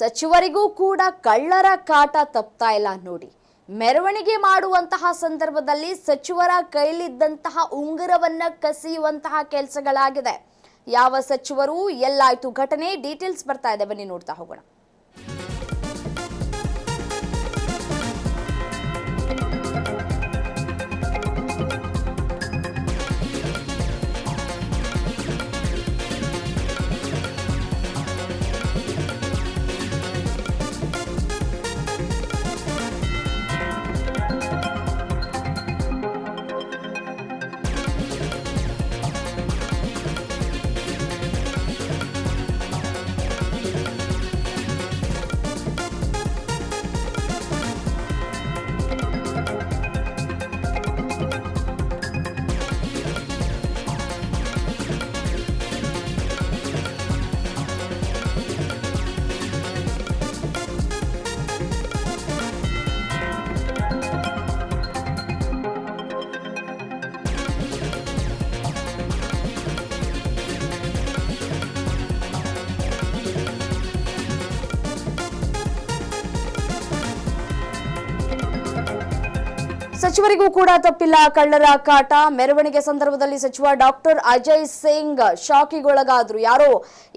ಸಚಿವರಿಗೂ ಕೂಡ ಕಳ್ಳರ ಕಾಟ ತಪ್ತಾ ಇಲ್ಲ ನೋಡಿ. ಮೆರವಣಿಗೆ ಮಾಡುವಂತಹ ಸಂದರ್ಭದಲ್ಲಿ ಸಚಿವರ ಕೈಲಿದ್ದಂತಹ ಉಂಗುರವನ್ನ ಕಸಿಯುವಂತಹ ಕೆಲಸಗಳಾಗಿದೆ. ಯಾವ ಸಚಿವರು, ಎಲ್ಲಾಯ್ತು ಘಟನೆ, ಡೀಟೇಲ್ಸ್ ಬರ್ತಾ ಇದೆ, ಬನ್ನಿ ನೋಡ್ತಾ ಹೋಗೋಣ. ಸಚಿವರಿಗೂ ಕೂಡ ತಪ್ಪಿಲ್ಲ ಕಳ್ಳರ ಕಾಟ. ಮೆರವಣಿಗೆ ಸಂದರ್ಭದಲ್ಲಿ ಸಚಿವ ಡಾಕ್ಟರ್ ಅಜಯ್ ಸಿಂಗ್ ಶಾಕಿಗೊಳಗಾದ್ರು. ಯಾರೋ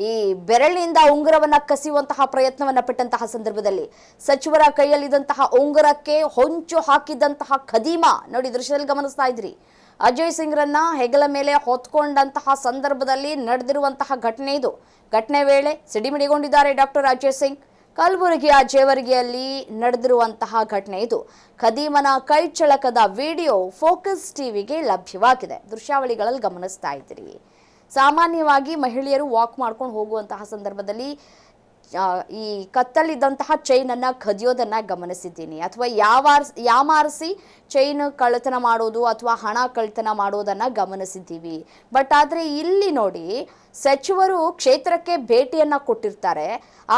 ಈ ಬೆರಳಿನಿಂದ ಉಂಗುರವನ್ನ ಕಸಿಯುವಂತಹ ಪ್ರಯತ್ನವನ್ನ ಪಟ್ಟಂತಹ ಸಂದರ್ಭದಲ್ಲಿ ಸಚಿವರ ಕೈಯಲ್ಲಿದ್ದಂತಹ ಉಂಗುರಕ್ಕೆ ಹೊಂಚು ಹಾಕಿದಂತಹ ಖದೀಮ ನೋಡಿ, ದೃಶ್ಯದಲ್ಲಿ ಗಮನಿಸ್ತಾ ಇದ್ರಿ. ಅಜಯ್ ಸಿಂಗ್ ರನ್ನ ಹೆಗಲ ಮೇಲೆ ಹೊತ್ಕೊಂಡಂತಹ ಸಂದರ್ಭದಲ್ಲಿ ನಡೆದಿರುವಂತಹ ಘಟನೆ ಇದು. ಘಟನೆ ವೇಳೆ ಸಿಡಿಮಿಡಿಗೊಂಡಿದ್ದಾರೆ ಡಾಕ್ಟರ್ ಅಜಯ್ ಸಿಂಗ್. ಕಲಬುರಗಿಯ ಜೇವರ್ಗಿಯಲ್ಲಿ ನಡೆದಿರುವಂತಹ ಘಟನೆ ಇದು. ಖದೀಮನ ಕೈಚಳಕದ ವಿಡಿಯೋ ಫೋಕಸ್ ಟಿವಿಗೆ ಲಭ್ಯವಾಗಿದೆ. ದೃಶ್ಯಾವಳಿಗಳಲ್ಲಿ ಗಮನಿಸ್ತಾ ಇದ್ದೀರಿ. ಸಾಮಾನ್ಯವಾಗಿ ಮಹಿಳೆಯರು ವಾಕ್ ಮಾಡ್ಕೊಂಡು ಹೋಗುವಂತಹ ಸಂದರ್ಭದಲ್ಲಿ ಈ ಕತ್ತಲ್ಲಿದ್ದಂತಹ ಚೈನ್ ಅನ್ನ ಕದಿಯೋದನ್ನ ಗಮನಿಸಿದ್ದೀನಿ, ಅಥವಾ ಯಾಮಾರಿಸಿ ಚೈನ್ ಕಳ್ಳತನ ಮಾಡೋದು ಅಥವಾ ಹಣ ಕಳ್ಳತನ ಮಾಡೋದನ್ನ ಗಮನಿಸಿದ್ದೀವಿ. ಬಟ್ ಆದ್ರೆ ಇಲ್ಲಿ ನೋಡಿ, ಸಚಿವರು ಕ್ಷೇತ್ರಕ್ಕೆ ಭೇಟಿಯನ್ನ ಕೊಟ್ಟಿರ್ತಾರೆ.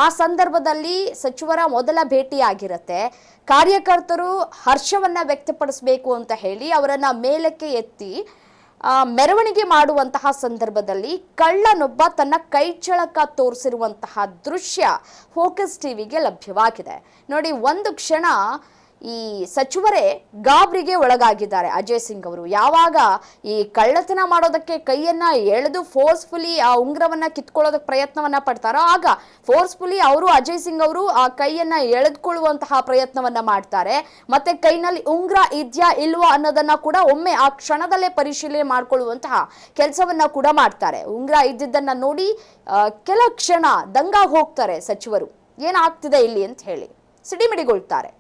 ಆ ಸಂದರ್ಭದಲ್ಲಿ ಸಚಿವರ ಮೊದಲ ಭೇಟಿ ಆಗಿರುತ್ತೆ. ಕಾರ್ಯಕರ್ತರು ಹರ್ಷವನ್ನ ವ್ಯಕ್ತಪಡಿಸಬೇಕು ಅಂತ ಹೇಳಿ ಅವರನ್ನ ಮೇಲಕ್ಕೆ ಎತ್ತಿ ಮೆರವಣಿಗೆ ಮಾಡುವಂತಹ ಸಂದರ್ಭದಲ್ಲಿ ಕಳ್ಳನೊಬ್ಬ ತನ್ನ ಕೈಚಳಕ ತೋರಿಸಿರುವಂತಹ ದೃಶ್ಯ ಫೋಕಸ್ ಟಿವಿಗೆ ಲಭ್ಯವಾಗಿದೆ. ನೋಡಿ, ಒಂದು ಕ್ಷಣ ಈ ಸಚಿವರೇ ಗಾಬರಿಗೆ ಒಳಗಾಗಿದ್ದಾರೆ. ಅಜಯ್ ಸಿಂಗ್ ಅವರು ಯಾವಾಗ ಈ ಕಳ್ಳತನ ಮಾಡೋದಕ್ಕೆ ಕೈಯನ್ನ ಎಳೆದು ಫೋರ್ಸ್ಫುಲಿ ಆ ಉಂಗುರವನ್ನ ಕಿತ್ಕೊಳ್ಳೋದಕ್ಕೆ ಪ್ರಯತ್ನವನ್ನ ಪಡ್ತಾರೋ, ಆಗ ಫೋರ್ಸ್ಫುಲಿ ಅವರು ಅಜಯ್ ಸಿಂಗ್ ಅವರು ಆ ಕೈಯನ್ನ ಎಳೆದುಕೊಳ್ಳುವಂತಹ ಪ್ರಯತ್ನವನ್ನ ಮಾಡ್ತಾರೆ. ಮತ್ತೆ ಕೈನಲ್ಲಿ ಉಂಗುರ ಇದೆಯಾ ಇಲ್ವಾ ಅನ್ನೋದನ್ನ ಕೂಡ ಒಮ್ಮೆ ಆ ಕ್ಷಣದಲ್ಲೇ ಪರಿಶೀಲನೆ ಮಾಡ್ಕೊಳ್ಳುವಂತಹ ಕೆಲಸವನ್ನ ಕೂಡ ಮಾಡ್ತಾರೆ. ಉಂಗುರ ಇದ್ದಿದ್ದನ್ನ ನೋಡಿ ಕೆಲ ಕ್ಷಣ ದಂಗ ಹೋಗ್ತಾರೆ ಸಚಿವರು, ಏನಾಗ್ತಿದೆ ಇಲ್ಲಿ ಅಂತ ಹೇಳಿ ಸಿಡಿಮಿಡಿಗೊಳ್ತಾರೆ.